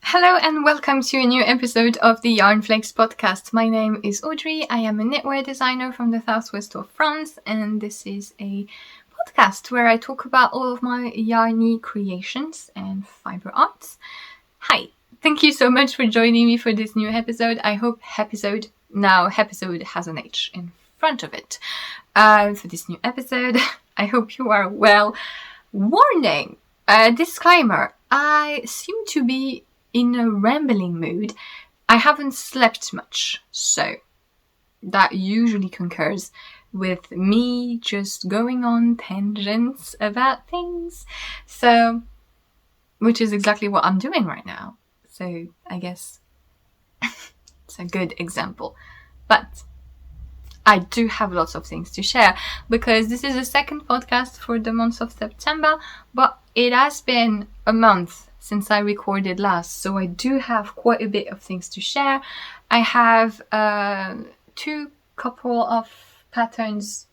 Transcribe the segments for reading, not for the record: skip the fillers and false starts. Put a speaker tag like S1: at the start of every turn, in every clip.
S1: Hello and welcome to a new episode of the Yarnflakes podcast. My name is Audrey. I am a knitwear designer from the southwest of France, and this is a podcast where I talk about all of my yarny creations and fiber arts. Hi, thank you so much for joining me for this new episode. I hope episode has an H in front of it. For this new episode, I hope you are well. Warning! Disclaimer, I seem to be in a rambling mood. I haven't slept much, so that usually concurs with me just going on tangents about things. So, which is exactly what I'm doing right now. So, I guess it's a good example. But I do have lots of things to share because this is the second podcast for the month of September, but it has been a month since I recorded last, so I do have quite a bit of things to share. I have two patterns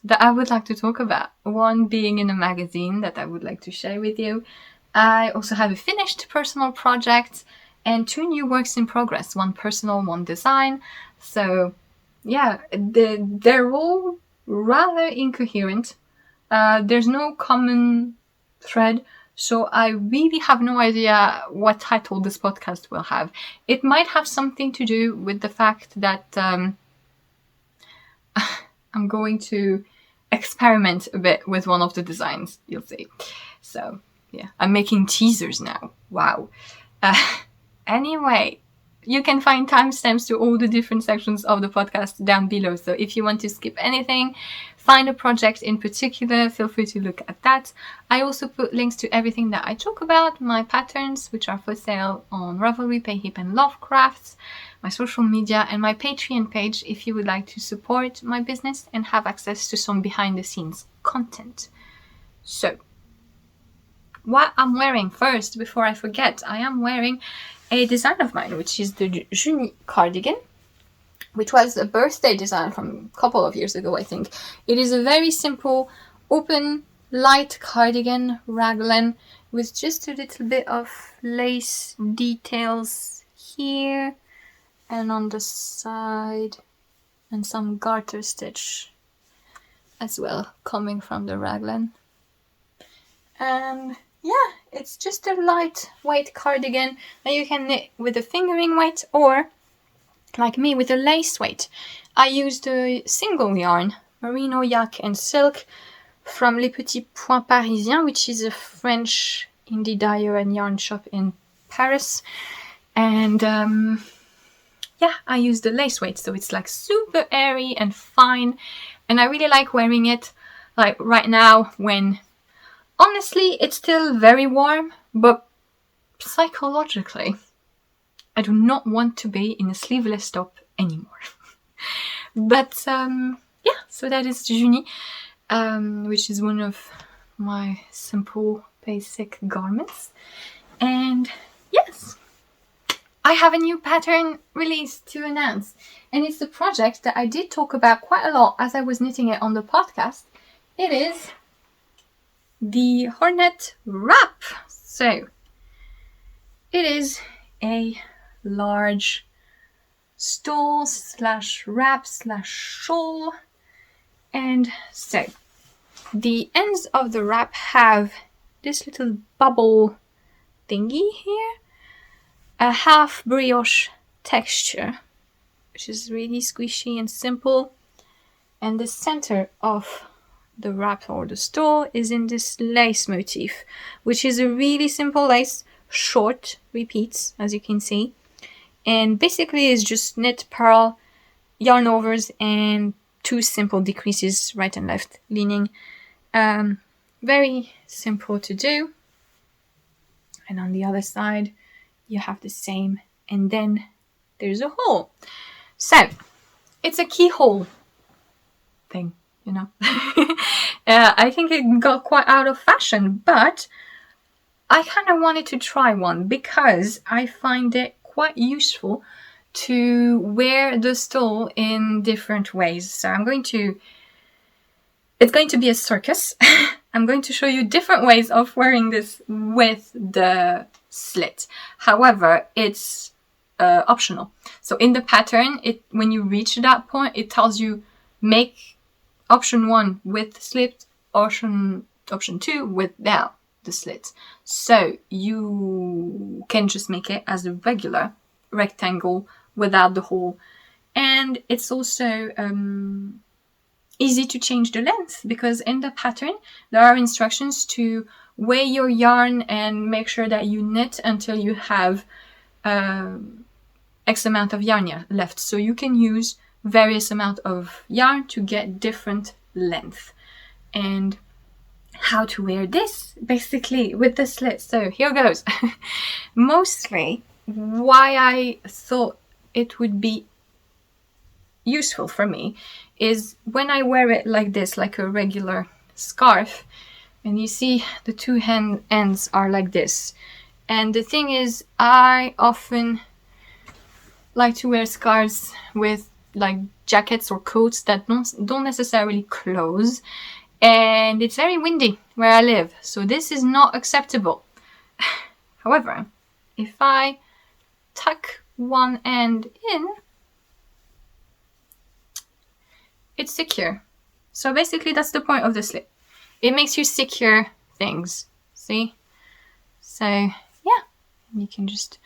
S1: that I would like to talk about. One being in a magazine that I would like to share with you. I also have a finished personal project and two new works in progress, one personal, one design. So yeah, they're all rather incoherent. There's no common thread, so I really have no idea what title this podcast will have. It might have something to do with the fact that I'm going to experiment a bit with one of the designs, you'll see. So, yeah, I'm making teasers now. Wow. Anyway, you can find timestamps to all the different sections of the podcast down below. So if you want to skip anything, find a project in particular, feel free to look at that. I also put links to everything that I talk about, my patterns, which are for sale on Ravelry, Payhip and Lovecrafts, my social media, and my Patreon page if you would like to support my business and have access to some behind the scenes content. So, what I'm wearing first, before I forget, I am wearing a design of mine, which is the Junie cardigan, which was a birthday design from a couple of years ago, I think. It is a very simple, open, light cardigan raglan with just a little bit of lace details here and on the side, and some garter stitch as well coming from the raglan. And yeah, it's just a lightweight cardigan that you can knit with a fingering weight or, like me, with a lace weight. I used a single yarn, merino, yak and silk from Les Petits Points Parisiens, which is a French indie dyer and yarn shop in Paris. And yeah, I used the lace weight, so it's like super airy and fine. And I really like wearing it like right now when honestly, it's still very warm, but psychologically, I do not want to be in a sleeveless top anymore. But yeah, so that is Junie, which is one of my simple, basic garments. And yes, I have a new pattern release to announce. And it's a project that I did talk about quite a lot as I was knitting it on the podcast. It is the Hornet wrap. So it is a large stole / wrap / shawl, and so the ends of the wrap have this little bubble thingy here, a half brioche texture, which is really squishy and simple, and the center of the wrap or the stole is in this lace motif, which is a really simple lace, short repeats, as you can see, and basically is just knit, purl, yarn overs, and two simple decreases, right and left leaning. Very simple to do. And on the other side, you have the same, and then there's a hole. So it's a keyhole thing, you know. I think it got quite out of fashion, but I kind of wanted to try one because I find it quite useful to wear the stole in different ways. So it's going to be a circus. I'm going to show you different ways of wearing this with the slit. However, it's optional. So in the pattern, when you reach that point, it tells you make option 1 with the slit, option 2 without the slit. So you can just make it as a regular rectangle without the hole. And it's also easy to change the length, because in the pattern there are instructions to weigh your yarn and make sure that you knit until you have X amount of yarn left. So you can use various amount of yarn to get different length. And how to wear this basically with the slit. So here goes. Mostly why I thought it would be useful for me is when I wear it like this, like a regular scarf, and you see the two ends are like this. And the thing is, I often like to wear scarves with like jackets or coats that don't necessarily close, and it's very windy where I live, so this is not acceptable. However, if I tuck one end in, it's secure. So basically that's the point of the slit. It makes you secure things, see? So yeah, you can just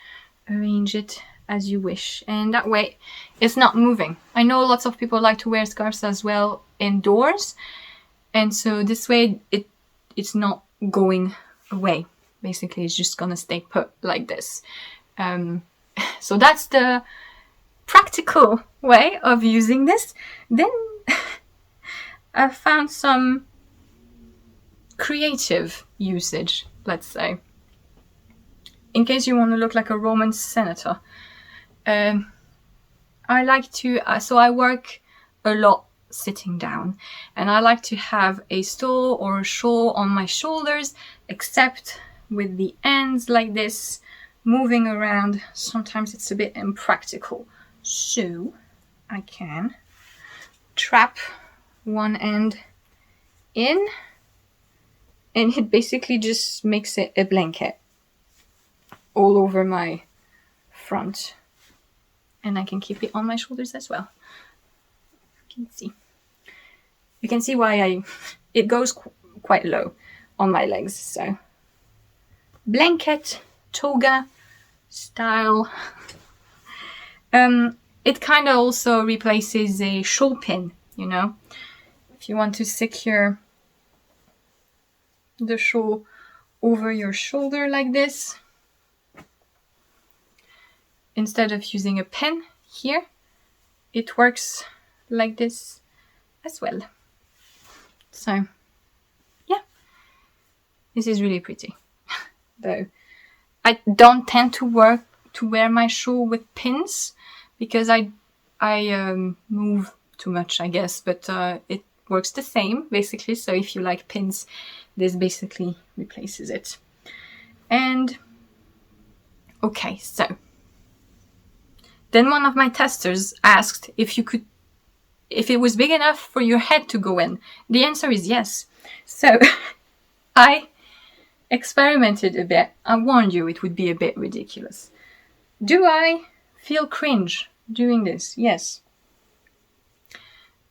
S1: arrange it as you wish, and that way it's not moving. I know lots of people like to wear scarves as well indoors, and so this way it's not going away. Basically it's just gonna stay put like this. So that's the practical way of using this. Then I found some creative usage, let's say, in case you want to look like a Roman senator. I like to, so I work a lot sitting down, and I like to have a stole or a shawl on my shoulders, except with the ends like this moving around. Sometimes it's a bit impractical, so I can trap one end in, and it basically just makes it a blanket all over my front, and I can keep it on my shoulders as well. You can see why it goes quite low on my legs. So blanket toga style. It kind of also replaces a shawl pin, you know, if you want to secure the shawl over your shoulder like this, instead of using a pin here, it works like this as well. So yeah, this is really pretty. Though I don't tend to wear my shawl with pins, because I move too much, I guess, but it works the same basically. So if you like pins, this basically replaces it. And okay, so then one of my testers asked if it was big enough for your head to go in. The answer is yes. So I experimented a bit. I warned you it would be a bit ridiculous. Do I feel cringe doing this? Yes.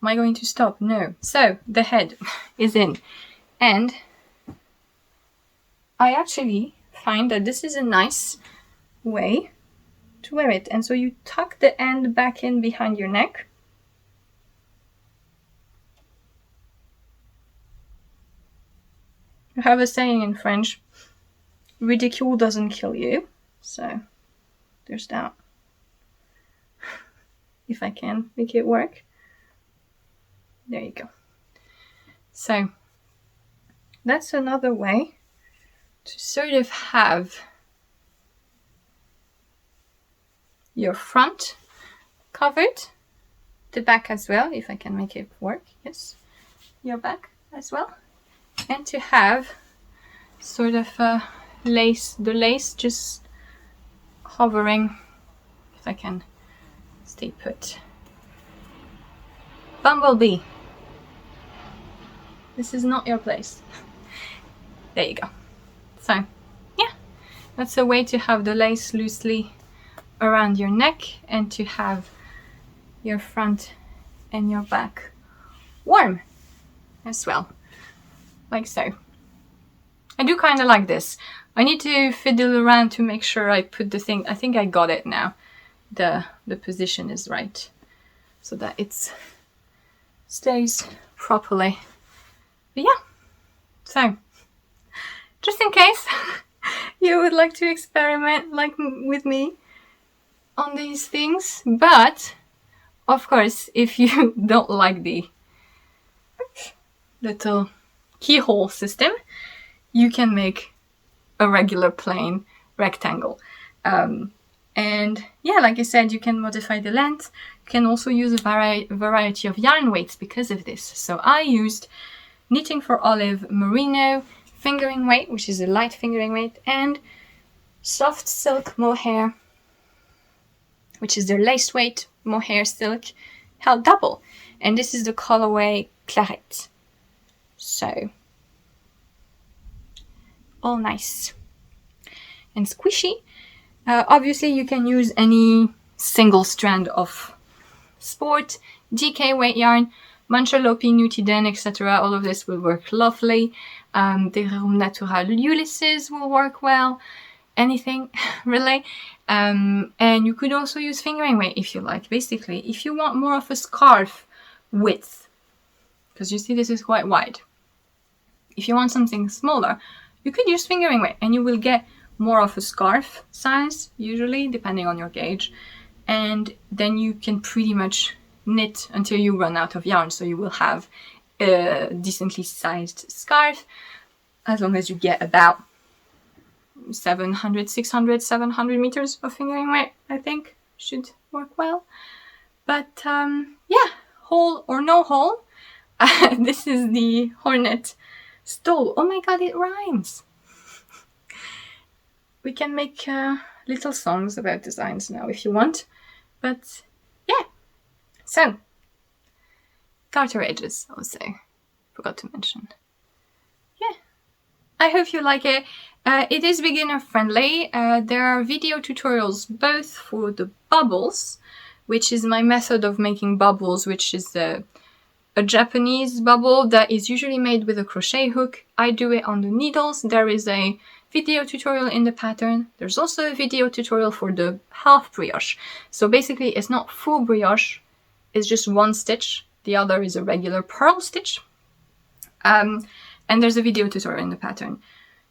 S1: Am I going to stop? No. So the head is in, and I actually find that this is a nice way to wear it. And so you tuck the end back in behind your neck. I have a saying in French, ridicule doesn't kill you. So there's that. If I can make it work. There you go. So that's another way to sort of have your front covered, the back as well, if I can make it work. Yes, your back as well, and to have sort of the lace just hovering, if I can stay put. Bumblebee, this is not your place. there you go. So yeah, that's a way to have the lace loosely around your neck and to have your front and your back warm as well, like so. I do kind of like this. I need to fiddle around to make sure I put the thing. I think I got it now. The position is right so that it stays properly. But yeah, so just in case you would like to experiment like with me on these things, but of course if you don't like the little keyhole system, you can make a regular plain rectangle. And yeah, like I said, you can modify the length. You can also use a variety of yarn weights because of this. So I used Knitting for Olive Merino fingering weight, which is a light fingering weight, and Soft Silk Mohair, which is the lace weight mohair silk, held double. And this is the colorway Claret. So, all nice and squishy. Obviously, you can use any single strand of sport, DK weight yarn, Manchalopi, Nutiden, etc. All of this will work lovely. The Room Natural Ulysses will work well. Anything, really. And you could also use fingering weight if you like. Basically, if you want more of a scarf width, because you see this is quite wide. If you want something smaller, you could use fingering weight and you will get more of a scarf size, usually, depending on your gauge. And then you can pretty much knit until you run out of yarn. So you will have a decently sized scarf, as long as you get about 700, 600, 700 meters of fingering weight, I think should work well. But yeah, hole or no hole. This is the Hornet stole. Oh my god, it rhymes. We can make little songs about designs now if you want. But yeah. So, garter edges also. Forgot to mention. Yeah. I hope you like it. It is beginner friendly. There are video tutorials both for the bubbles, which is my method of making bubbles, which is a Japanese bubble that is usually made with a crochet hook. I do it on the needles. There is a video tutorial in the pattern. There's also a video tutorial for the half brioche. So basically it's not full brioche, it's just one stitch. The other is a regular purl stitch. And there's a video tutorial in the pattern.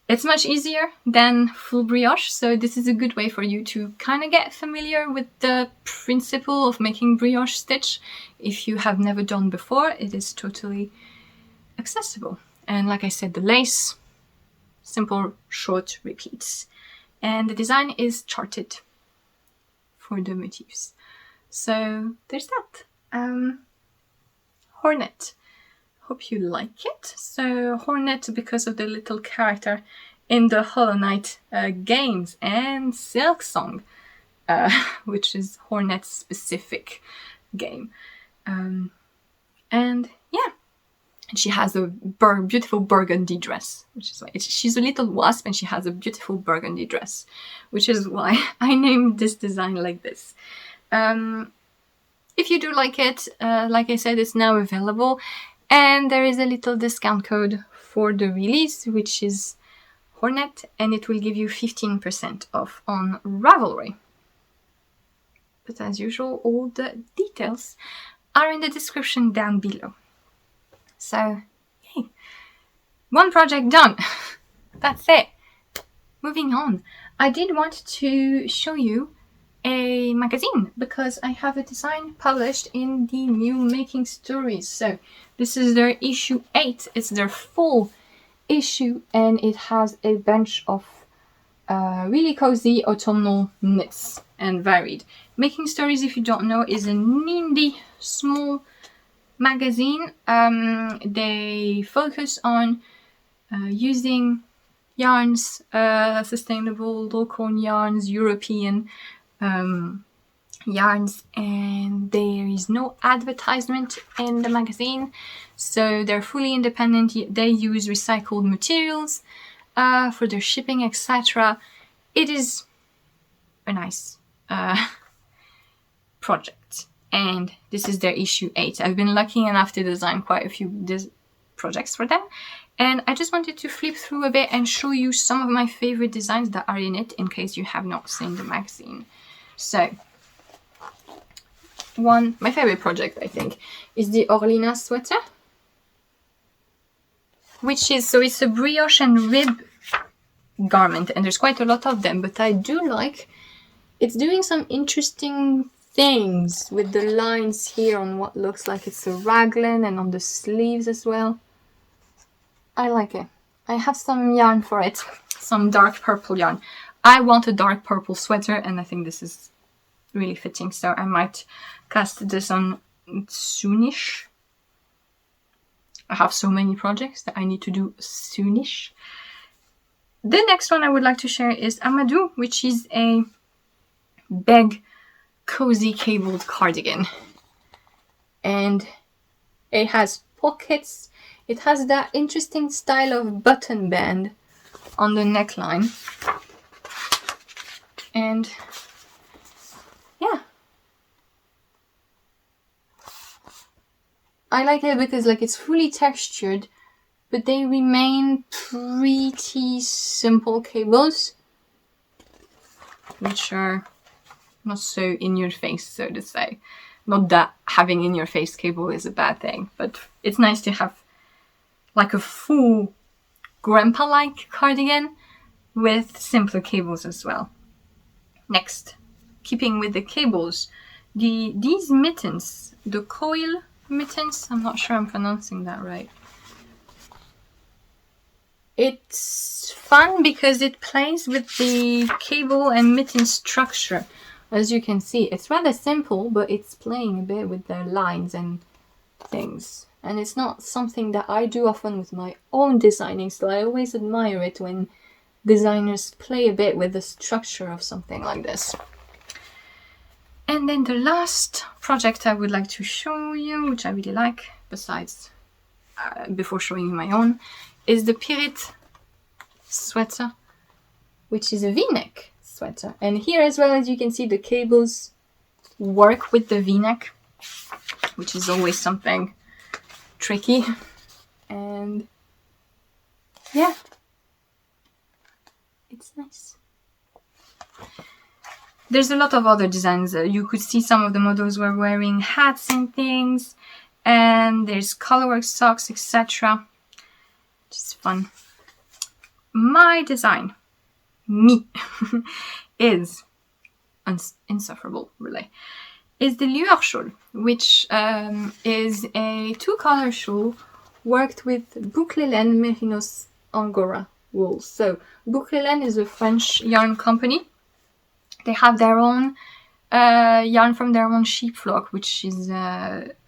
S1: It's much easier than full brioche, so this is a good way for you to kind of get familiar with the principle of making brioche stitch. If you have never done before, it is totally accessible. And like I said, the lace, simple, short repeats. And the design is charted for the motifs. So there's that. Hornet. Hope you like it. So Hornet, because of the little character in the Hollow Knight games, and Silk Song, which is Hornet's specific game. And yeah, and she has a beautiful burgundy dress, which is why she's a little wasp and she has a beautiful burgundy dress, which is why I named this design like this. If you do like it, like I said, it's now available. And there is a little discount code for the release, which is Hornet, and it will give you 15% off on Ravelry. But as usual, all the details are in the description down below. So, hey, one project done. That's it. Moving on. I did want to show you a magazine because I have a design published in the new Making Stories. So this is their issue 8. It's their full issue and it has a bunch of really cozy autumnal knits and varied. Making Stories, if you don't know, is an indie small magazine. They focus on using yarns, sustainable local yarns, European yarns, and there is no advertisement in the magazine, so they're fully independent. They use recycled materials, for their shipping, etc. It is a nice project. And this is their issue 8. I've been lucky enough to design quite a few projects for them. And I just wanted to flip through a bit and show you some of my favorite designs that are in it, in case you have not seen the magazine. So, my favorite project, I think, is the Orlina sweater. Which is, so it's a brioche and rib garment, and there's quite a lot of them, but I do like, it's doing some interesting things with the lines here on what looks like it's a raglan, and on the sleeves as well. I like it. I have some yarn for it, some dark purple yarn. I want a dark purple sweater, and I think this is really fitting, so I might cast this on soonish. I have so many projects that I need to do soonish. The next one I would like to share is Amadou, which is a big, cozy cabled cardigan. And it has pockets. It has that interesting style of button band on the neckline. And yeah. I like it because like it's fully textured, but they remain pretty simple cables, which are not so in your face, so to say. Not that having in your face cable is a bad thing, but it's nice to have like a full grandpa-like cardigan with simpler cables as well. Next, keeping with the cables, these mittens, the coil mittens, I'm not sure I'm pronouncing that right. It's fun because it plays with the cable and mitten structure. As you can see, it's rather simple, but it's playing a bit with the lines and things. And it's not something that I do often with my own designing, so I always admire it when designers play a bit with the structure of something like this. And then the last project I would like to show you, which I really like, besides, before showing you my own, is the Pirit sweater, which is a V-neck sweater. And here as well, as you can see, the cables work with the V-neck, which is always something tricky. And yeah, it's nice. There's a lot of other designs. You could see some of the models were wearing hats and things, and there's colorwork socks, etc. Just fun. My design, me, is insufferable, really. Is the Lueur shawl, which is a 2-color shawl worked with Boucle Laine Mérinos Angora wool. So Boucle Laine is a French yarn company. They have their own yarn from their own sheep flock, which is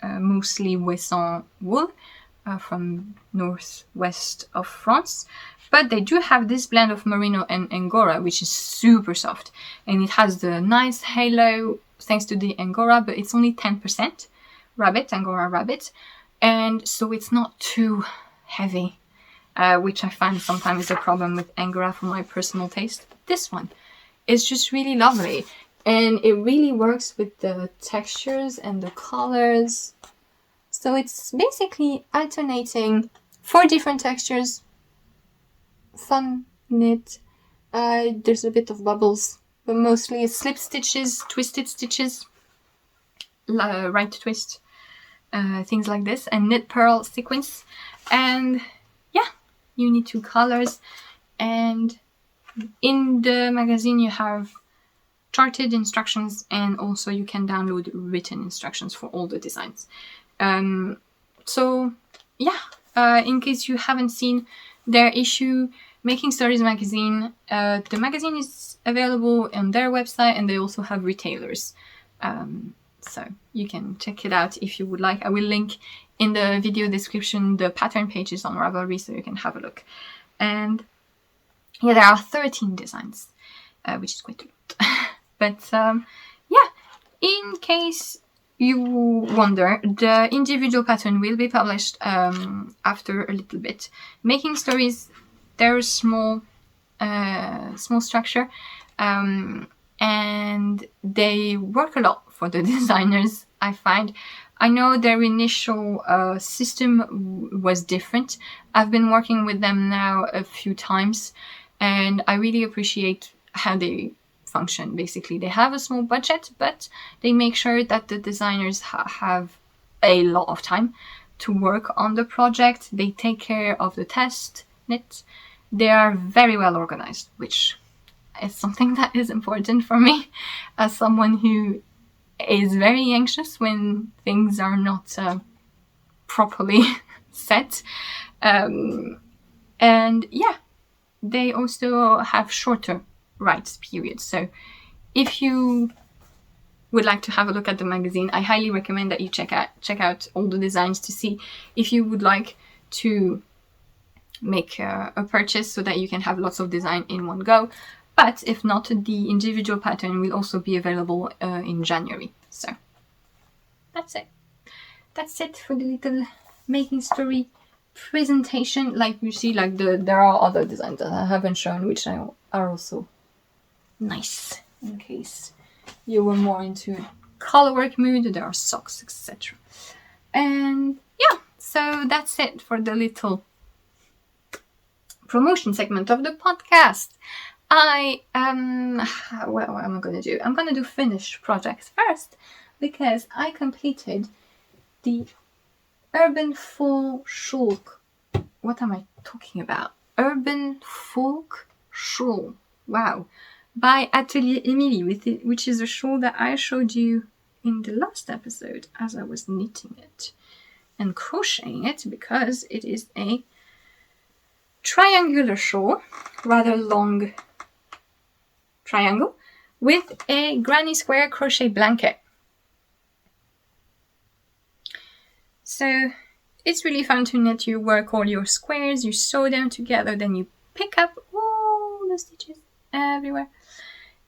S1: mostly Ouessant wool from northwest of France. But they do have this blend of merino and angora, which is super soft. And it has the nice halo thanks to the angora, but it's only 10% rabbit, angora rabbit. And so it's not too heavy, which I find sometimes is a problem with angora for my personal taste. But this one is just really lovely. And it really works with the textures and the colors. So it's basically alternating 4 different textures. Fun knit. There's a bit of bubbles, but mostly it's slip stitches, twisted stitches, right twist, things like this, and knit purl sequins. And yeah, you need 2 colors. And in the magazine you have charted instructions, and also you can download written instructions for all the designs. So yeah, in case you haven't seen their issue, Making Stories magazine, the magazine is available on their website, and they also have retailers. So you can check it out if you would like. I will link in the video description the pattern pages on Ravelry, so you can have a look. And yeah, there are 13 designs, which is quite a lot. But yeah, in case you wonder, the individual pattern will be published after a little bit. Making Stories they're a small structure, and they work a lot for the designers, I find. I know their initial system was different. I've been working with them now a few times, and I really appreciate how they function. Basically, they have a small budget, but they make sure that the designers have a lot of time to work on the project. They take care of the test knit. They are very well organized, which is something that is important for me as someone who is very anxious when things are not properly set. And yeah, they also have shorter rights periods. So if you would like to have a look at the magazine, I highly recommend that you check out all the designs to see if you would like to make a purchase so that you can have lots of design in one go. But if not, the individual pattern will also be available in January. So that's it. That's it for the little making story presentation. Like you see, like there are other designs that I haven't shown, which are also nice in case you were more into colorwork mood. There are socks, etc. And yeah, so that's it for the little promotion segment of the podcast. What am I going to do? I'm going to do finished projects first, because I completed the Urban Folk Shawl. What am I talking about? Urban Folk Shawl. Wow. By Atelier Emilie, which is a shawl that I showed you in the last episode as I was knitting it and crocheting it, because it is a triangular shawl, rather long triangle, with a granny square crochet blanket. So it's really fun to knit. You work all your squares, you sew them together, then you pick up all the stitches everywhere,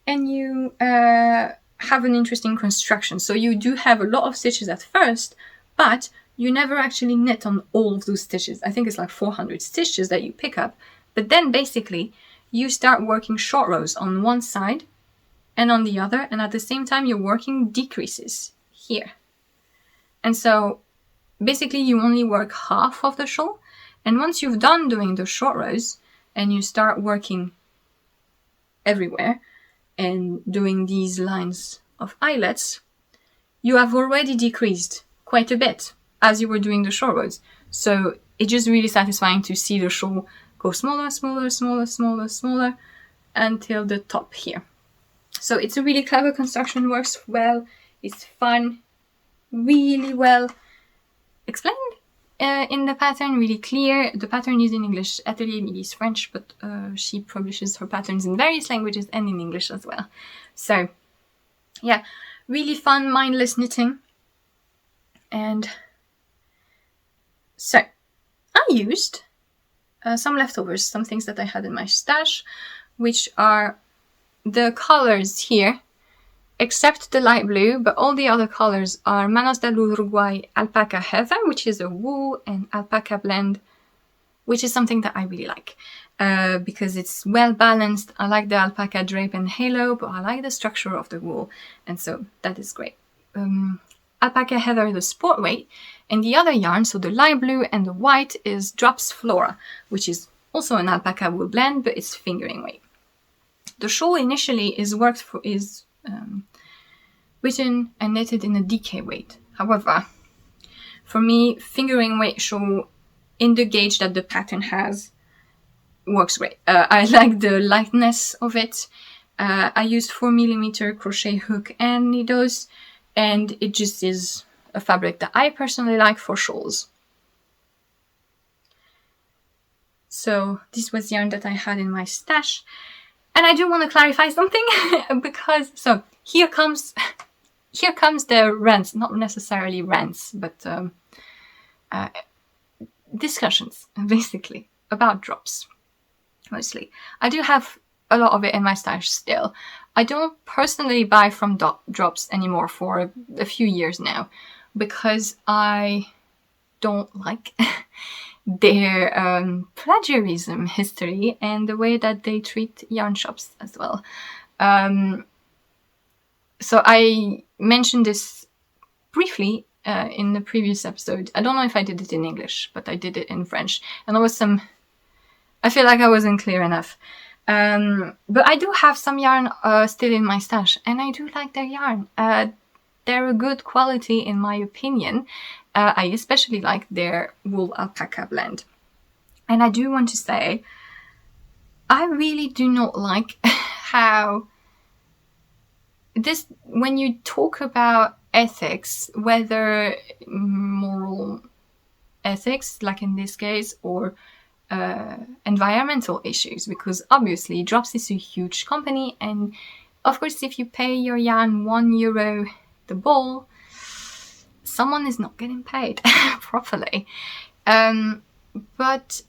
S1: and you have an interesting construction. So you do have a lot of stitches at first, but you never actually knit on all of those stitches. I think it's like 400 stitches that you pick up, but then basically you start working short rows on one side and on the other, and at the same time you're working decreases here. And so basically you only work half of the shawl, and once you've done doing the short rows and you start working everywhere and doing these lines of eyelets, you have already decreased quite a bit as you were doing the short rows. So it's just really satisfying to see the shawl go smaller, smaller, smaller, smaller, smaller until the top here. So it's a really clever construction, works well, it's fun, really well explained in the pattern, really clear. The pattern is in English. Atelier Emilie is French, but she publishes her patterns in various languages and in English as well. So yeah, really fun, mindless knitting. And so I used some leftovers, some things that I had in my stash, which are the colors here, except the light blue, but all the other colors are Manos del Uruguay Alpaca Heather, which is a wool and alpaca blend, which is something that I really like because it's well balanced. I like the alpaca drape and halo, but I like the structure of the wool, and so that is great. Alpaca Heather, the sport weight, and the other yarn, so the light blue and the white, is Drops Flora, which is also an alpaca wool blend, but it's fingering weight. The shawl initially is written and knitted in a DK weight. However, for me, fingering weight shawl in the gauge that the pattern has works great. I like the lightness of it. I used 4mm crochet hook and needles, and it just is a fabric that I personally like for shawls. So this was yarn that I had in my stash. And I do want to clarify something because, so here comes the rants, not necessarily rants, but discussions basically about drops, mostly. I do have a lot of it in my stash still. I don't personally buy from drops anymore for a few years now because I don't like their plagiarism history and the way that they treat yarn shops as well. So I mentioned this briefly in the previous episode. I don't know if I did it in English, but I did it in French. And there was I feel like I wasn't clear enough. But I do have some yarn still in my stash, and I do like their yarn. They're a good quality in my opinion. I especially like their wool alpaca blend. And I do want to say, I really do not like how when you talk about ethics, whether moral ethics, like in this case, or environmental issues, because obviously Drops is a huge company, and of course if you pay your yarn €1 the ball, someone is not getting paid properly. But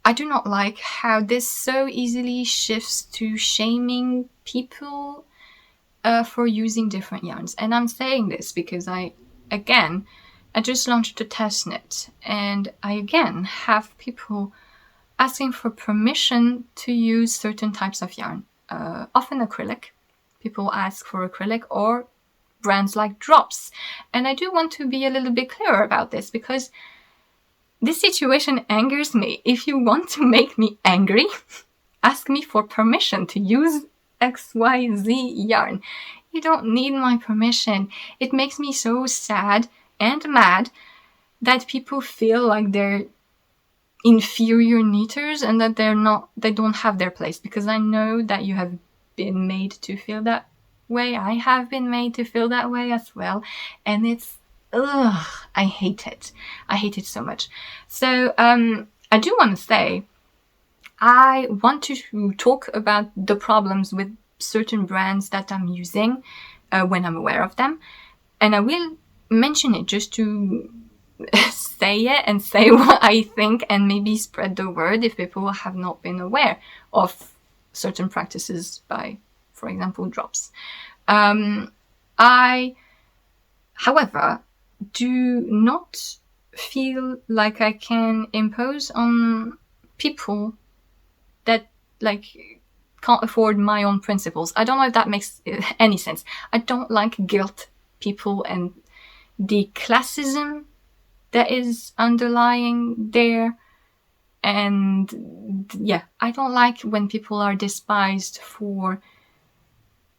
S1: I do not like how this so easily shifts to shaming people for using different yarns. And I'm saying this because I just launched a test knit, and I again have people asking for permission to use certain types of yarn, often acrylic. People ask for acrylic or brands like Drops. And I do want to be a little bit clearer about this, because this situation angers me. If you want to make me angry, ask me for permission to use XYZ yarn. You don't need my permission. It makes me so sad and mad that people feel like they're inferior knitters and that they don't have their place, because I know that you have been made to feel that way. I have been made to feel that way as well, and it's I hate it. I hate it so much. So I do want to say, I want to talk about the problems with certain brands that I'm using when I'm aware of them, and I will mention it just to say it and say what I think, and maybe spread the word if people have not been aware of certain practices by, for example, Drops. I, however, do not feel like I can impose on people that can't afford my own principles. I don't know if that makes any sense. I don't like guilt people and the classism that is underlying there. And yeah, I don't like when people are despised for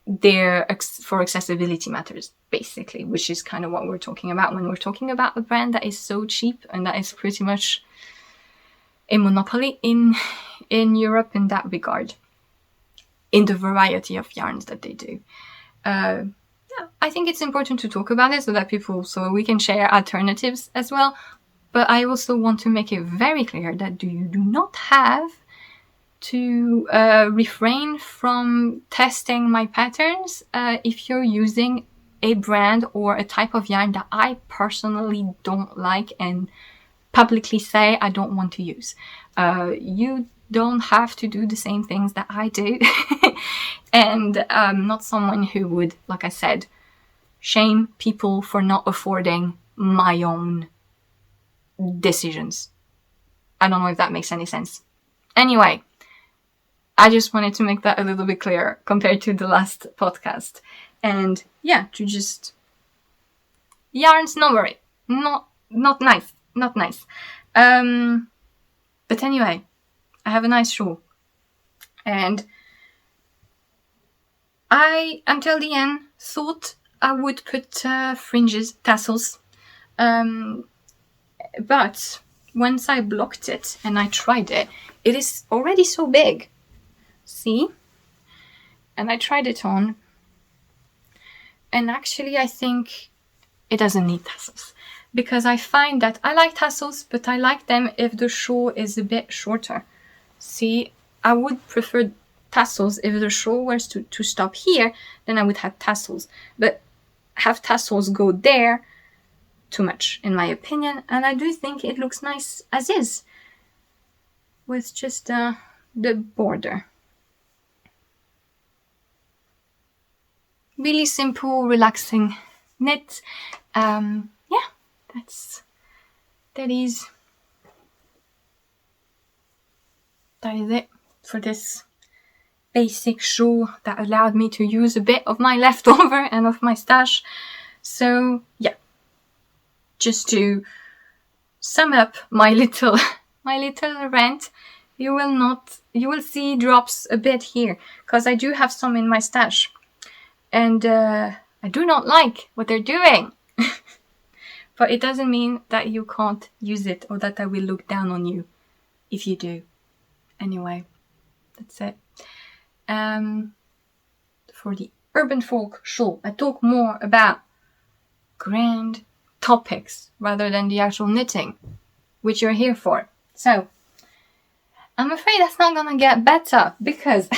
S1: accessibility matters, basically, which is kind of what we're talking about when we're talking about a brand that is so cheap and that is pretty much a monopoly in Europe in that regard, in the variety of yarns that they do. I think it's important to talk about it so we can share alternatives as well. But I also want to make it very clear that you do not have to refrain from testing my patterns if you're using a brand or a type of yarn that I personally don't like and publicly say I don't want to use. You don't have to do the same things that I do. And I'm not someone who would, like I said, shame people for not affording my own decisions. I don't know if that makes any sense. Anyway, I just wanted to make that a little bit clearer compared to the last podcast. And yeah, to just... yarns, no worry. Not nice. Not nice. But anyway, I have a nice shawl. And I, until the end, thought I would put fringes, tassels. But once I blocked it and I tried it, it is already so big. See? And I tried it on. And actually, I think it doesn't need tassels. Because I find that I like tassels, but I like them if the shawl is a bit shorter. See, I would prefer tassels if the shawl was to stop here, then I would have tassels. But have tassels go there, too much, in my opinion. And I do think it looks nice as is, with just the border. Really simple, relaxing knit. That is that is it for this basic shawl that allowed me to use a bit of my leftover and of my stash. So yeah, just to sum up my little rant, you will see drops a bit here because I do have some in my stash, and I do not like what they're doing. But it doesn't mean that you can't use it or that I will look down on you if you do. Anyway, that's it. For the urban folk shawl, I talk more about grand topics rather than the actual knitting, which you're here for. So, I'm afraid that's not gonna get better because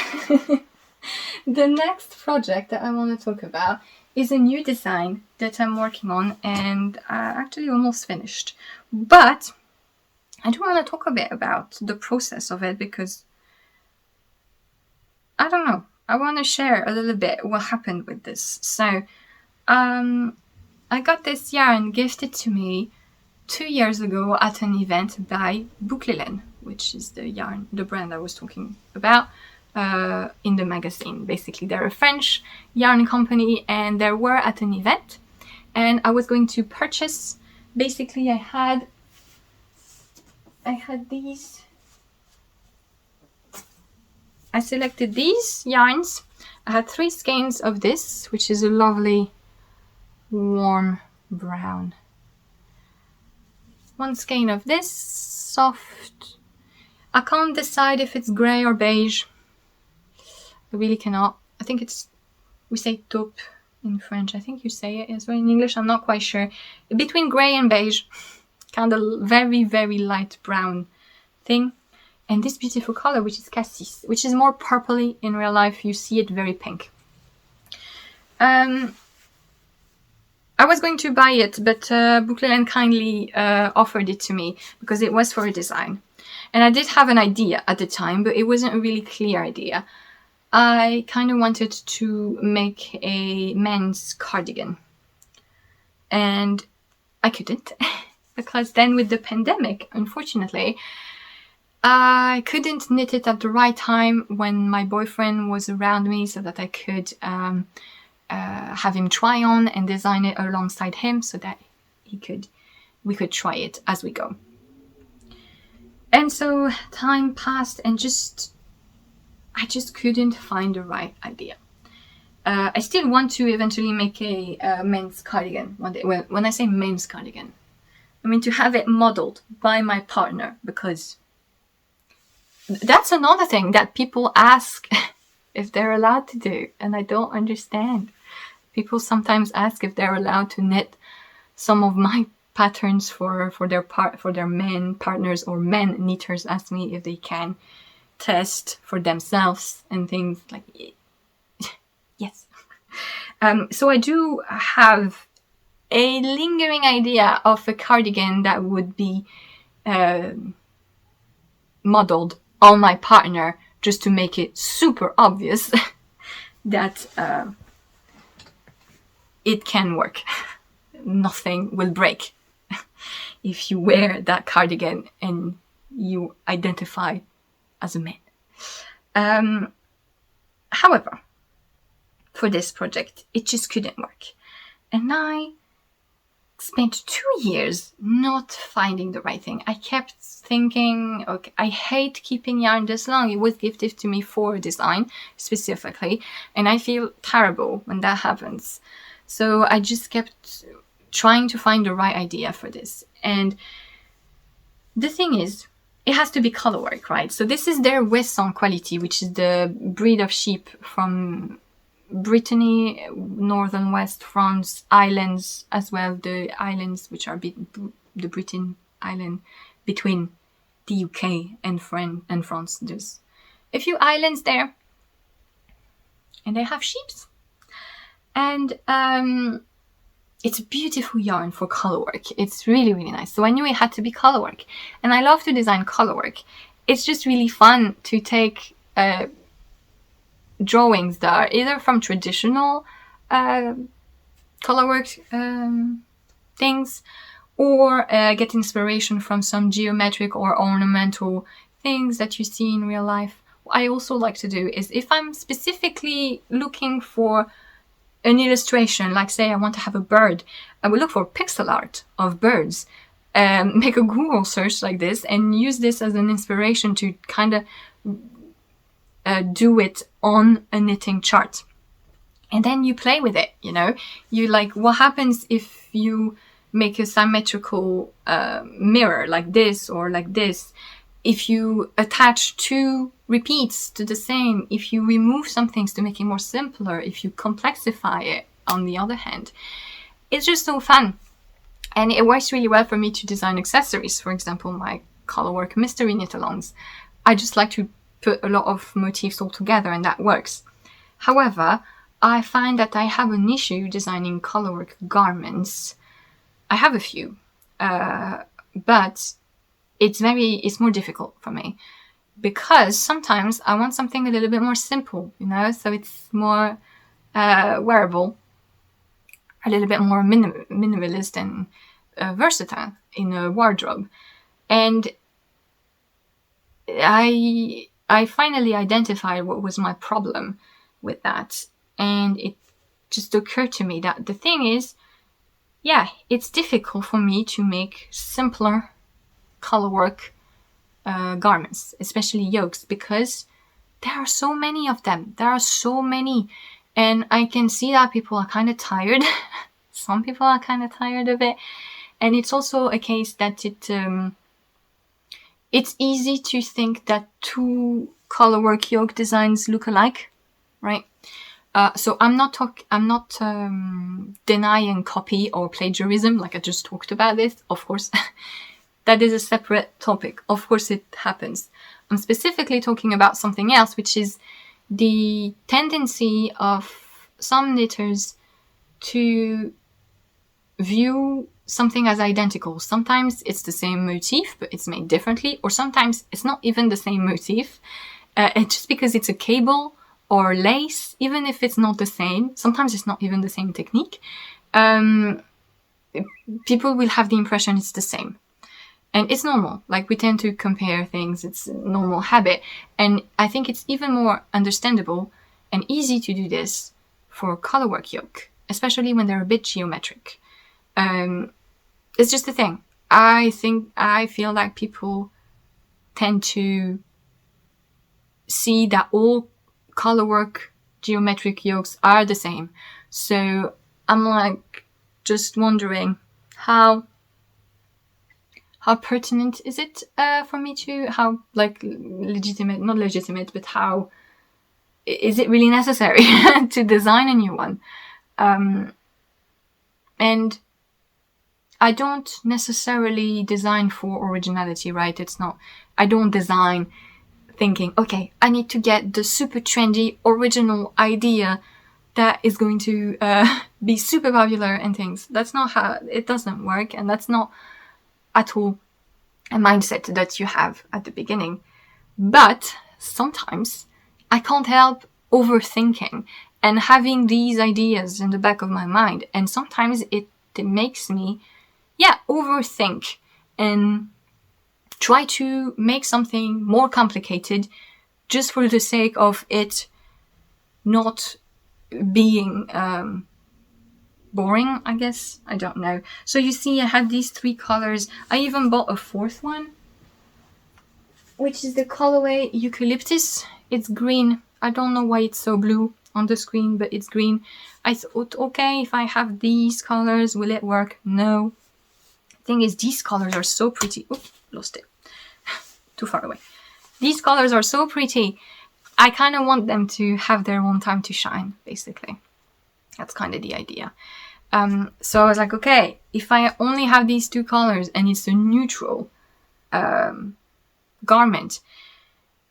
S1: the next project that I want to talk about is a new design that I'm working on and actually almost finished. But I do want to talk a bit about the process of it because I don't know. I want to share a little bit what happened with this. So, I got this yarn gifted to me 2 years ago at an event by Bouclelen, which is the brand I was talking about in the magazine. Basically, they're a French yarn company, and they were at an event, and I was going to purchase. Basically, I had these. I selected these yarns. I had 3 skeins of this, which is a lovely warm brown. 1 skein of this soft. I can't decide if it's grey or beige. I really cannot. I think we say taupe in French. I think you say it as well in English. I'm not quite sure. Between grey and beige. Kind of very, very light brown thing. And this beautiful color, which is cassis, which is more purpley in real life. You see it very pink. I was going to buy it, but Bouclelen kindly offered it to me because it was for a design. And I did have an idea at the time, but it wasn't a really clear idea. I kind of wanted to make a men's cardigan. And I couldn't because then with the pandemic, unfortunately, I couldn't knit it at the right time when my boyfriend was around me so that I could have him try on and design it alongside him so that we could try it as we go. And so time passed and I just couldn't find the right idea. I still want to eventually make a men's cardigan one day. Well, when I say men's cardigan, I mean to have it modeled by my partner, because that's another thing that people ask if they're allowed to do, and I don't understand. People sometimes ask if they're allowed to knit some of my patterns for their men partners, or men knitters ask me if they can test for themselves and things like yes. So I do have a lingering idea of a cardigan that would be modeled on my partner, just to make it super obvious that it can work. Nothing will break if you wear that cardigan and you identify as a man. However, for this project, it just couldn't work. And I spent 2 years not finding the right thing. I kept thinking, okay, I hate keeping yarn this long. It was gifted to me for design specifically, and I feel terrible when that happens. So I just kept trying to find the right idea for this. And the thing is, it has to be colorwork, right? So this is their Wesson quality, which is the breed of sheep from Brittany, northern West France, islands as well, the islands which are the Britain island between the UK and France. There's a few islands there, and they have sheep. And it's a beautiful yarn for colorwork. It's really, really nice. So I knew it had to be colorwork, and I love to design colorwork. It's just really fun to take drawings that are either from traditional colorwork things, or get inspiration from some geometric or ornamental things that you see in real life, what I also like to do is, if I'm specifically looking for an illustration, like say I want to have a bird, I will look for pixel art of birds, make a Google search like this, and use this as an inspiration to kind of do it on a knitting chart. And then you play with it, you know? You like, what happens if you make a symmetrical mirror like this or like this? If you attach two repeats to the same, if you remove some things to make it more simpler, if you complexify it on the other hand, it's just so fun. And it works really well for me to design accessories. For example, my colorwork mystery knit-alongs. I just like to put a lot of motifs all together, and that works. However, I find that I have an issue designing colorwork garments. I have a few, but it's more difficult for me, because sometimes I want something a little bit more simple, you know, so it's more wearable, a little bit more minimalist and versatile in a wardrobe. And I finally identified what was my problem with that. And it just occurred to me that the thing is, yeah, it's difficult for me to make simpler colorwork garments, especially yokes, because there are so many of them. There are so many. And I can see that people are kind of tired. Some people are kind of tired of it. And it's also a case that it's easy to think that two colorwork yoke designs look alike, right? So I'm not denying copy or plagiarism, like I just talked about this, of course. That is a separate topic. Of course it happens. I'm specifically talking about something else, which is the tendency of some knitters to view something as identical. Sometimes it's the same motif, but it's made differently, or sometimes it's not even the same motif. It's just because it's a cable or lace, even if it's not the same. Sometimes it's not even the same technique. People will have the impression it's the same. And it's normal. Like, we tend to compare things. It's a normal habit. And I think it's even more understandable and easy to do this for colorwork yoke, especially when they're a bit geometric. It's just the thing. I feel like people tend to see that all colorwork geometric yokes are the same. So I'm like just wondering how pertinent is it for me to, how like not legitimate, but how is it really necessary to design a new one? And I don't necessarily design for originality, right? I don't design thinking, okay, I need to get the super trendy original idea that is going to be super popular and things. That's not how it doesn't work, and that's not at all a mindset that you have at the beginning. But sometimes I can't help overthinking and having these ideas in the back of my mind, and sometimes it makes me overthink and try to make something more complicated just for the sake of it not being boring, I guess. I don't know. So you see, I had these 3 colors. I even bought a 4th one, which is the colorway Eucalyptus. It's green. I don't know why it's so blue on the screen, but it's green. I thought, okay, if I have these colors, will it work? No. Thing is, these colors are so pretty. Oops, lost it. Too far away. These colors are so pretty. I kind of want them to have their own time to shine, basically. That's kind of the idea. So I was like, okay, if I only have these 2 colors and it's a neutral garment,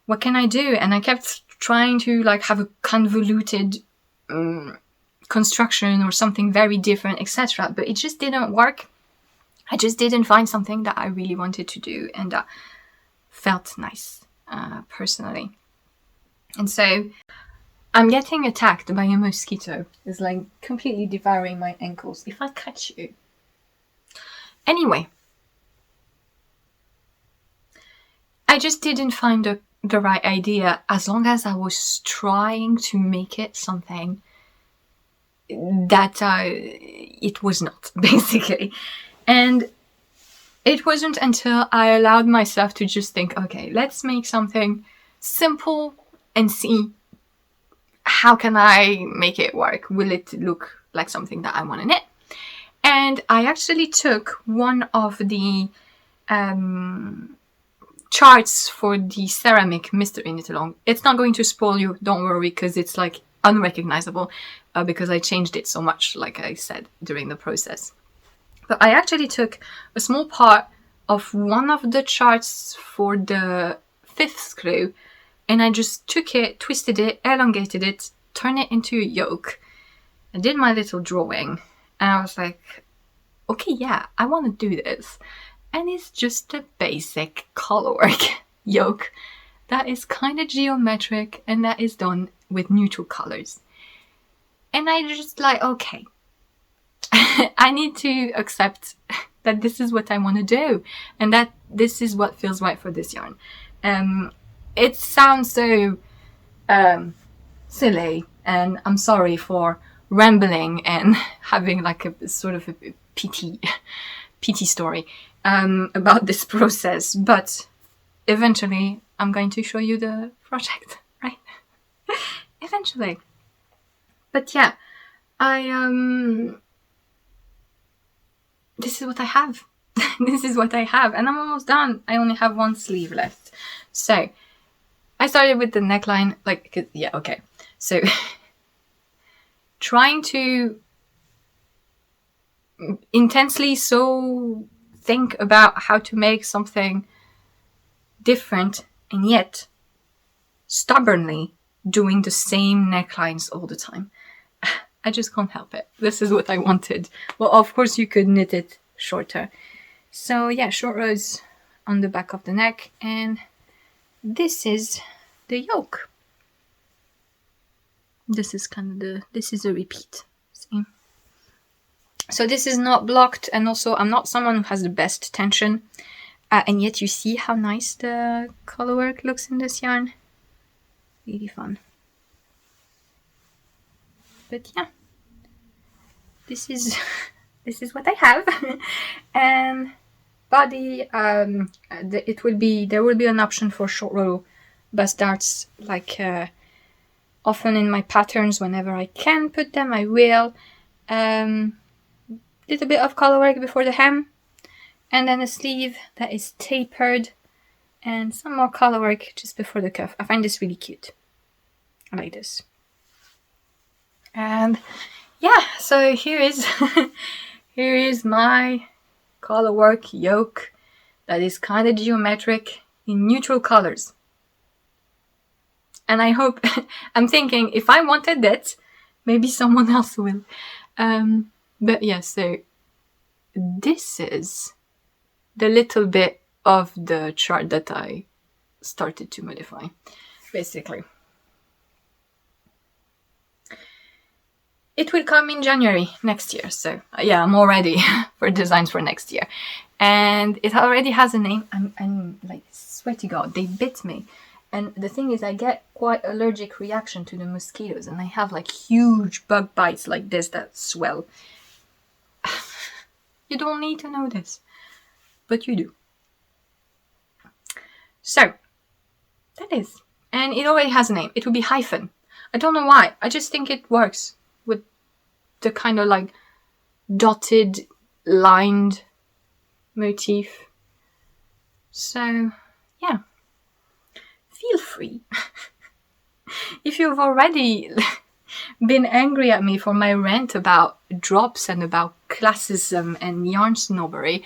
S1: what can I do? And I kept trying to like have a convoluted construction or something very different, etc. But it just didn't work. I just didn't find something that I really wanted to do and that felt nice, personally. And so I'm getting attacked by a mosquito. It's like completely devouring my ankles. If I catch you. Anyway. I just didn't find the right idea, as long as I was trying to make it something that it was not, basically. And it wasn't until I allowed myself to just think, okay, let's make something simple and see how can I make it work. Will it look like something that I want to knit? And I actually took one of the charts for the ceramic mystery knit along. It's not going to spoil you, don't worry, because it's like unrecognizable because I changed it so much, like I said, during the process. But I actually took a small part of one of the charts for the 5th screw, and I just took it, twisted it, elongated it, turned it into a yoke. I did my little drawing, and I was like, okay, yeah, I want to do this. And it's just a basic colorwork yoke that is kind of geometric and that is done with neutral colors. And I just like, okay, I need to accept that this is what I want to do and that this is what feels right for this yarn. It sounds so silly, and I'm sorry for rambling and having like a sort of a pity story about this process, but eventually I'm going to show you the project, right? Eventually. But yeah, this is what I have. This is what I have, and I'm almost done. I only have one sleeve left. So I started with the neckline, like, yeah, okay. So trying to intensely think about how to make something different, and yet stubbornly doing the same necklines all the time. I just can't help it. This is what I wanted. Well, of course you could knit it shorter. So yeah, short rows on the back of the neck, and this is the yoke. This is kind of this is a repeat. See? So this is not blocked, and also I'm not someone who has the best tension, and yet you see how nice the colorwork looks in this yarn. Really fun. But yeah, this is what I have. And body, there will be an option for short row bust darts, like often in my patterns. Whenever I can put them, I will. Little bit of colorwork before the hem, and then a sleeve that is tapered, and some more colorwork just before the cuff. I find this really cute. I like this. And yeah, so here is here is my colorwork yoke that is kind of geometric in neutral colors. And I hope, I'm thinking, if I wanted that, maybe someone else will. But yeah, so this is the little bit of the chart that I started to modify, basically. It will come in January next year, so yeah, I'm all ready for designs for next year. And it already has a name. I'm like, swear to God, they bit me. And the thing is, I get quite allergic reaction to the mosquitoes, and I have like huge bug bites like this that swell. You don't need to know this, but you do. So, that is. And it already has a name. It will be Hyphen. I don't know why. I just think it works with the kind of like dotted, lined motif. So, yeah. Feel free. If you've already been angry at me for my rant about drops and about classism and yarn snobbery,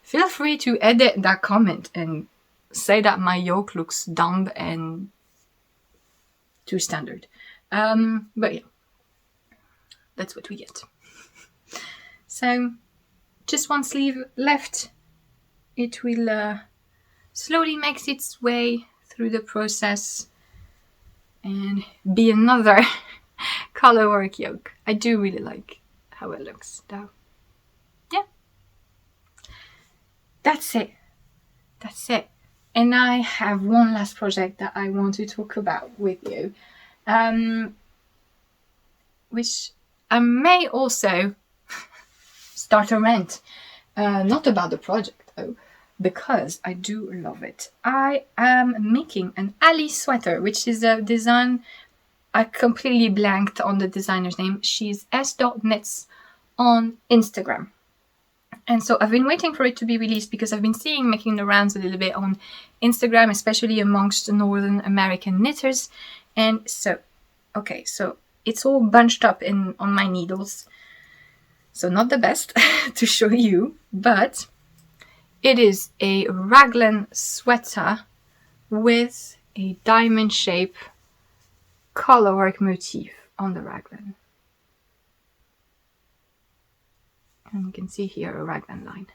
S1: feel free to edit that comment and say that my yoke looks dumb and too standard. But yeah, that's what we get. So, just one sleeve left. It will slowly make its way through the process and be another colorwork yoke. I do really like how it looks though. Yeah. That's it. And I have one last project that I want to talk about with you, which I may also start a rant. Not about the project though, because I do love it. I am making an Ali sweater, which is a design. I completely blanked on the designer's name. She's s.knits on Instagram. And so I've been waiting for it to be released because I've been seeing making the rounds a little bit on Instagram, especially amongst Northern American knitters. And so, okay, so it's all bunched up on my needles. So not the best to show you, but it is a raglan sweater with a diamond shape colorwork motif on the raglan. And you can see here a raglan line.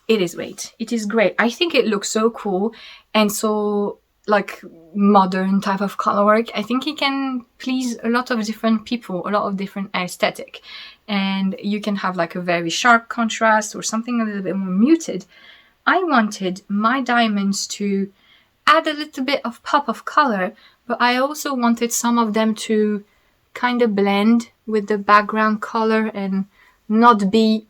S1: It is great. It is great. I think it looks so cool and so like modern type of colorwork. I think it can please a lot of different people, a lot of different aesthetic. And you can have like a very sharp contrast or something a little bit more muted. I wanted my diamonds to add a little bit of pop of color, but I also wanted some of them to kind of blend with the background color and not be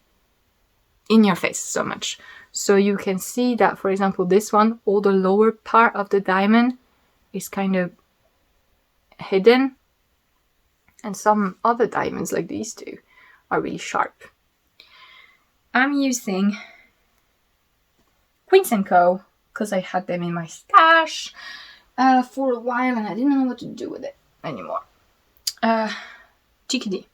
S1: in your face so much. So you can see that, for example, this one, all the lower part of the diamond is kind of hidden. And some other diamonds, like these two, are really sharp. I'm using Queens & Co. because I had them in my stash for a while and I didn't know what to do with it anymore. Chickadee.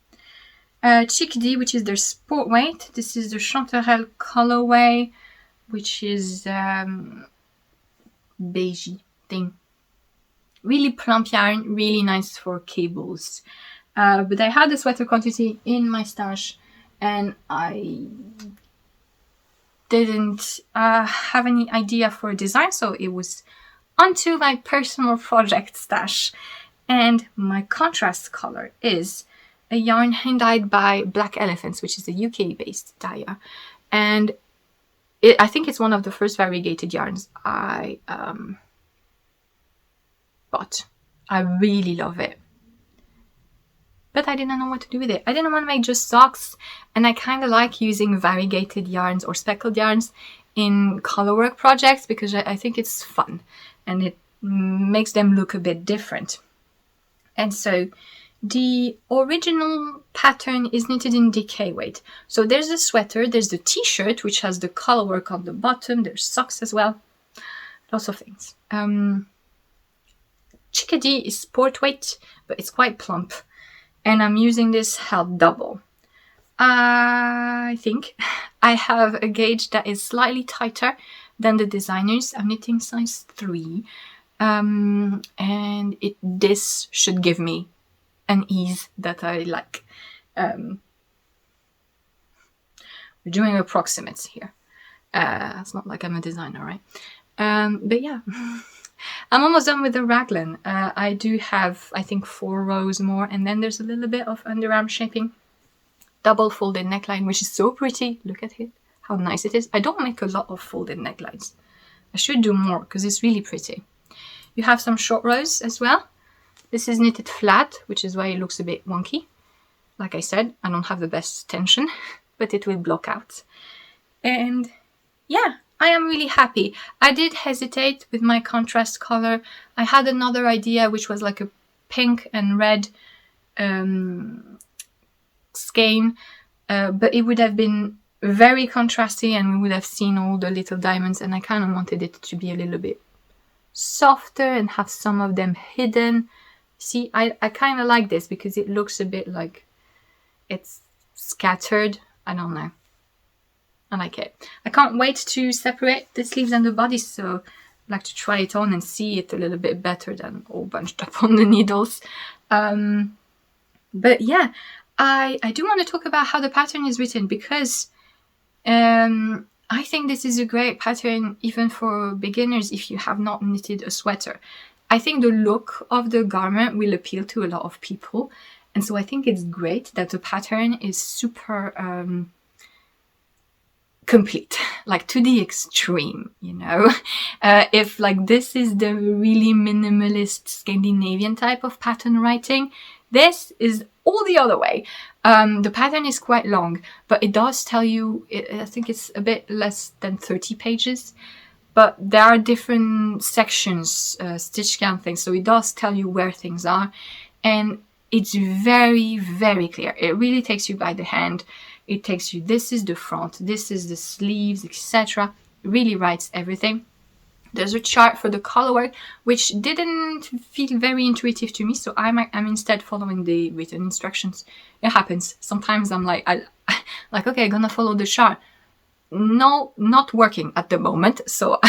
S1: Chickadee, which is their sport weight. This is the Chanterelle colorway, which is beigey thing. Really plump yarn, really nice for cables. But I had the sweater quantity in my stash and I didn't have any idea for a design, so it was onto my personal project stash. And my contrast color is a yarn hand-dyed by Black Elephants, which is a UK-based dyer. And I think it's one of the first variegated yarns I bought. I really love it. But I didn't know what to do with it. I didn't want to make just socks, and I kind of like using variegated yarns or speckled yarns in colorwork projects because I think it's fun and it makes them look a bit different. And so the original pattern is knitted in DK weight. So there's the sweater, there's the t-shirt, which has the colorwork on the bottom, there's socks as well, lots of things. Chickadee is sport weight, but it's quite plump. And I'm using this held double. I think I have a gauge that is slightly tighter than the designer's. I'm knitting size 3. And this should give me an ease that I like. We're doing approximates here. It's not like I'm a designer, right? But yeah, I'm almost done with the raglan. I do have, I think, 4 rows more, and then there's a little bit of underarm shaping. Double folded neckline, which is so pretty. Look at it, how nice it is. I don't make a lot of folded necklines. I should do more because it's really pretty. You have some short rows as well. This is knitted flat, which is why it looks a bit wonky. Like I said, I don't have the best tension, but it will block out. And yeah, I am really happy. I did hesitate with my contrast color. I had another idea, which was like a pink and red skein, but it would have been very contrasty and we would have seen all the little diamonds, and I kind of wanted it to be a little bit softer and have some of them hidden. See, I kind of like this because it looks a bit like it's scattered. I don't know. I like it. I can't wait to separate the sleeves and the body, so I'd like to try it on and see it a little bit better than all bunched up on the needles. But yeah, I do want to talk about how the pattern is written because I think this is a great pattern even for beginners if you have not knitted a sweater. I think the look of the garment will appeal to a lot of people, and so I think it's great that the pattern is super complete, like to the extreme, you know. If like this is the really minimalist Scandinavian type of pattern writing, this is all the other way. The pattern is quite long, but it does tell you, I think it's a bit less than 30 pages, but there are different sections, stitch count things, so it does tell you where things are, and it's very, very clear. It really takes you by the hand. It takes you, this is the front, this is the sleeves, etc. It really writes everything. There's a chart for the colorwork, which didn't feel very intuitive to me, so I'm instead following the written instructions. It happens. Sometimes I'm like, okay, I'm gonna follow the chart. No, not working at the moment, so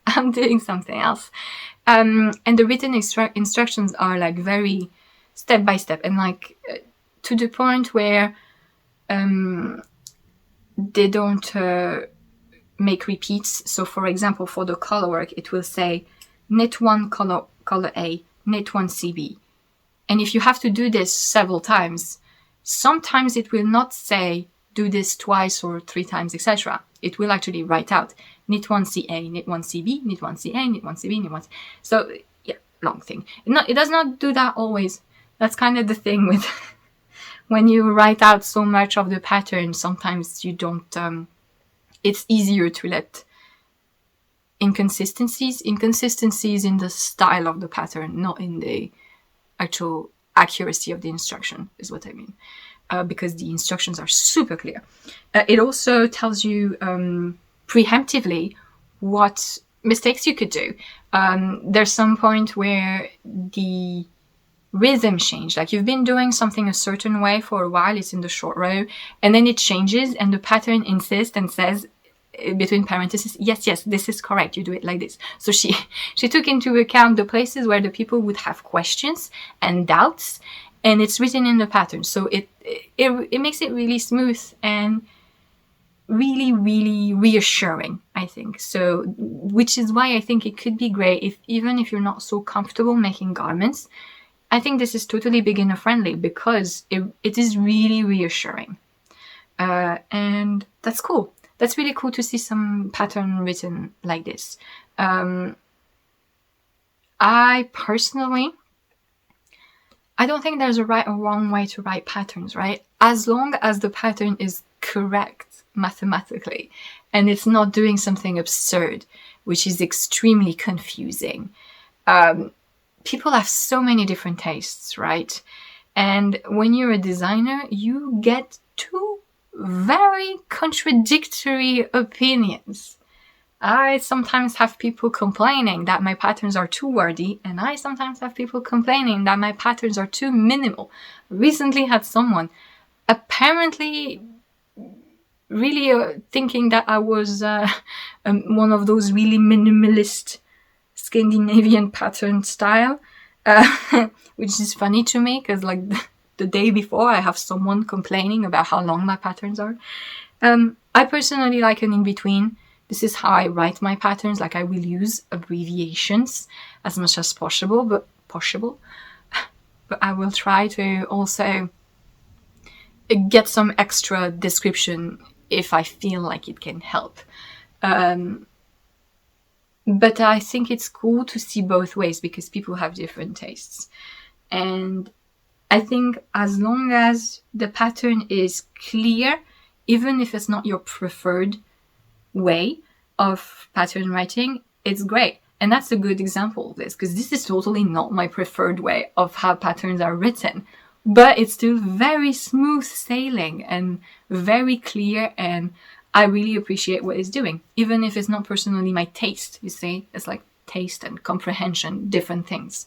S1: I'm doing something else. And the written instructions are like very step by step, and like to the point where they don't make repeats. So for example, for the colorwork, it will say knit 1 color A, knit 1 CB. And if you have to do this several times, sometimes it will not say do this twice or 3 times, etc. It will actually write out knit 1 CA, knit 1 CB, knit 1 CA, knit 1 CB, knit 1. So yeah, long thing. It does not do that always. That's kind of the thing with when you write out so much of the pattern, sometimes you don't, it's easier to let inconsistencies in the style of the pattern, not in the actual accuracy of the instruction, is what I mean. Because the instructions are super clear. It also tells you preemptively what mistakes you could do. There's some point where the rhythm change, like you've been doing something a certain way for a while, it's in the short row, and then it changes and the pattern insists and says between parentheses, yes, this is correct, you do it like this. So she took into account the places where the people would have questions and doubts, and it's written in the pattern, so it makes it really smooth and really, really reassuring, I think. So which is why I think it could be great even if you're not so comfortable making garments. I think this is totally beginner friendly because it is really reassuring. And that's cool. That's really cool to see some pattern written like this. I personally, I don't think there's a right or wrong way to write patterns, right? As long as the pattern is correct mathematically and it's not doing something absurd, which is extremely confusing. People have so many different tastes, right? And when you're a designer, you get 2 very contradictory opinions. I sometimes have people complaining that my patterns are too wordy, and I sometimes have people complaining that my patterns are too minimal. Recently had someone apparently really thinking that I was one of those really minimalist Scandinavian pattern style, which is funny to me because like the day before I have someone complaining about how long my patterns are. I personally like an in-between. This is how I write my patterns. Like I will use abbreviations as much as possible, but I will try to also get some extra description if I feel like it can help. But I think it's cool to see both ways because people have different tastes. And I think as long as the pattern is clear, even if it's not your preferred way of pattern writing, it's great. And that's a good example of this because this is totally not my preferred way of how patterns are written. But it's still very smooth sailing and very clear, and I really appreciate what it's doing, even if it's not personally my taste, you see. It's like taste and comprehension, different things.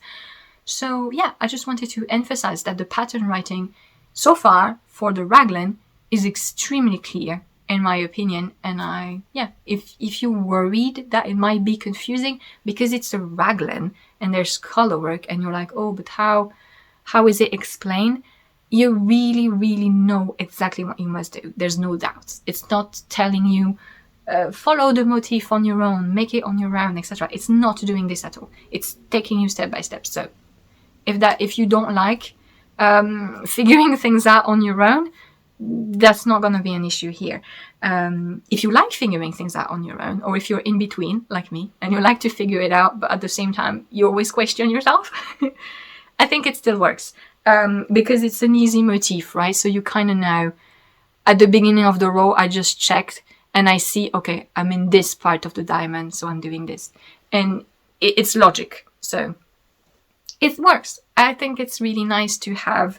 S1: So yeah, I just wanted to emphasize that the pattern writing so far for the raglan is extremely clear, in my opinion. And if you're worried that it might be confusing because it's a raglan and there's color work and you're like, oh, but how is it explained? You really, really know exactly what you must do. There's no doubt. It's not telling you, follow the motif on your own, make it on your own, etc. It's not doing this at all. It's taking you step by step. So if you don't like figuring things out on your own, that's not going to be an issue here. If you like figuring things out on your own, or if you're in between, like me, and you like to figure it out, but at the same time, you always question yourself, I think it still works. Because it's an easy motif, right? So you kind of know, at the beginning of the row, I just checked, and I see, okay, I'm in this part of the diamond, so I'm doing this. And it's logic, so it works. I think it's really nice to have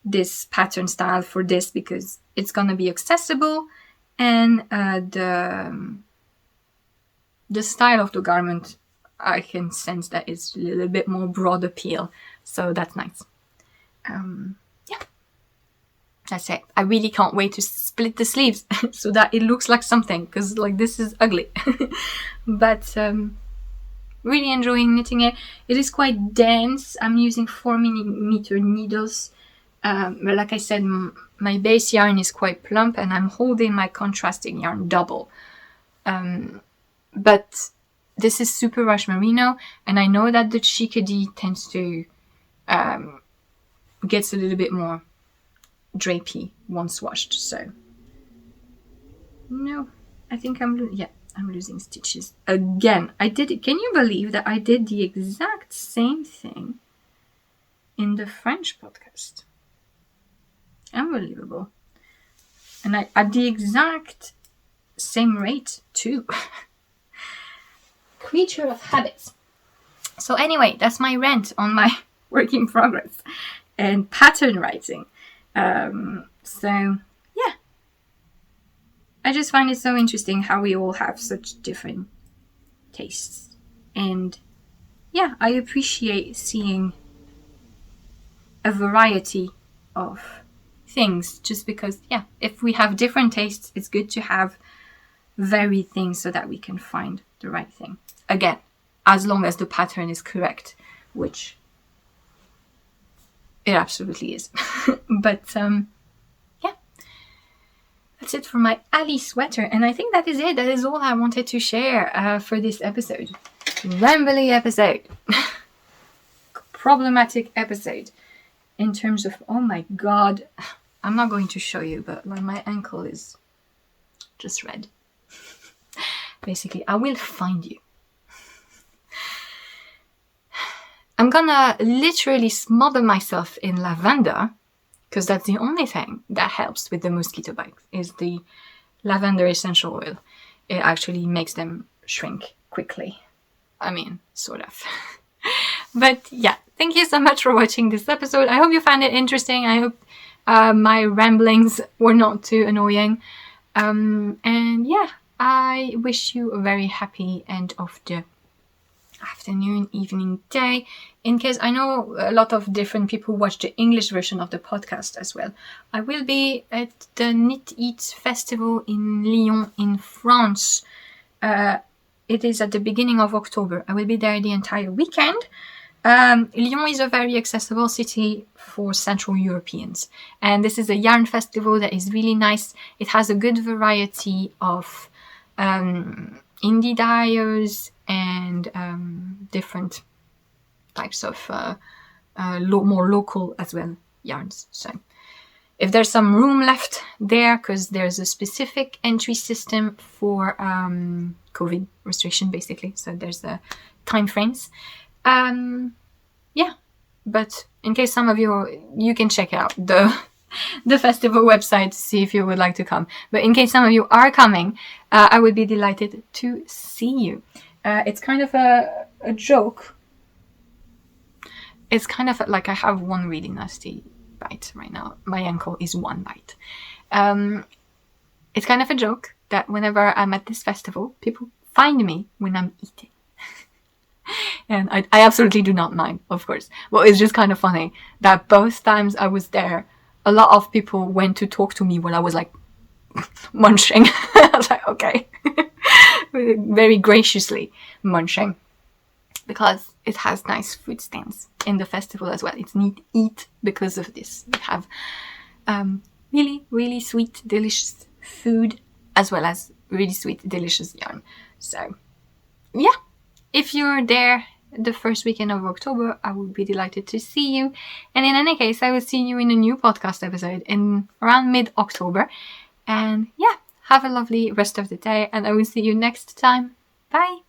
S1: this pattern style for this, because it's gonna be accessible, and the style of the garment, I can sense that it's a little bit more broad appeal, so that's nice. Yeah, that's it. I really can't wait to split the sleeves so that it looks like something, because like this is ugly. But really enjoying knitting it. It is quite dense. I'm using 4mm needles. But like I said, my base yarn is quite plump, and I'm holding my contrasting yarn double. But this is super rush merino, and I know that the chickadee tends to gets a little bit more drapey once washed. So no, I think I'm losing stitches again. I did it. Can you believe that I did the exact same thing in the French podcast? Unbelievable. And I at the exact same rate too. Creature of habits. So anyway, that's my rant on my work in progress and pattern writing. So yeah, I just find it so interesting how we all have such different tastes, and yeah, I appreciate seeing a variety of things, just because, yeah, if we have different tastes, it's good to have varied things so that we can find the right thing. Again, as long as the pattern is correct, which it absolutely is. But yeah, that's it for my Ali sweater, and I think that is it. That is all I wanted to share for this episode. Rambly episode. Problematic episode in terms of, oh my god, I'm not going to show you, but like my ankle is just red. Basically, I will find you. I'm gonna literally smother myself in lavender, because that's the only thing that helps with the mosquito bites, is the lavender essential oil. It actually makes them shrink quickly. I mean, sort of. But yeah, thank you so much for watching this episode. I hope you found it interesting. I hope my ramblings were not too annoying. And yeah, I wish you a very happy end of the afternoon, evening, day. In case, I know a lot of different people watch the English version of the podcast as well. I will be at the Knit Eat Festival in Lyon in France. It is at the beginning of October. I will be there the entire weekend. Lyon is a very accessible city for Central Europeans, and this is a yarn festival that is really nice. It has a good variety of indie dyers and different types of more local as well yarns. So if there's some room left there, because there's a specific entry system for COVID restriction, basically, so there's the time frames. Yeah, but in case some of you can check out the festival website to see if you would like to come. But in case some of you are coming, I would be delighted to see you. It's kind of a joke. It's kind of like I have one really nasty bite right now. My ankle is one bite. It's kind of a joke that whenever I'm at this festival, people find me when I'm eating. And I absolutely do not mind, of course. But it's just kind of funny that both times I was there, a lot of people went to talk to me while I was like munching. I was like, okay. Very graciously munching. Because it has nice food stands in the festival as well. It's neat eat because of this. We have really, really sweet, delicious food, as well as really sweet, delicious yarn. So, yeah. If you're there the first weekend of October, I would be delighted to see you. And in any case, I will see you in a new podcast episode in around mid-October. And yeah, have a lovely rest of the day, and I will see you next time. Bye!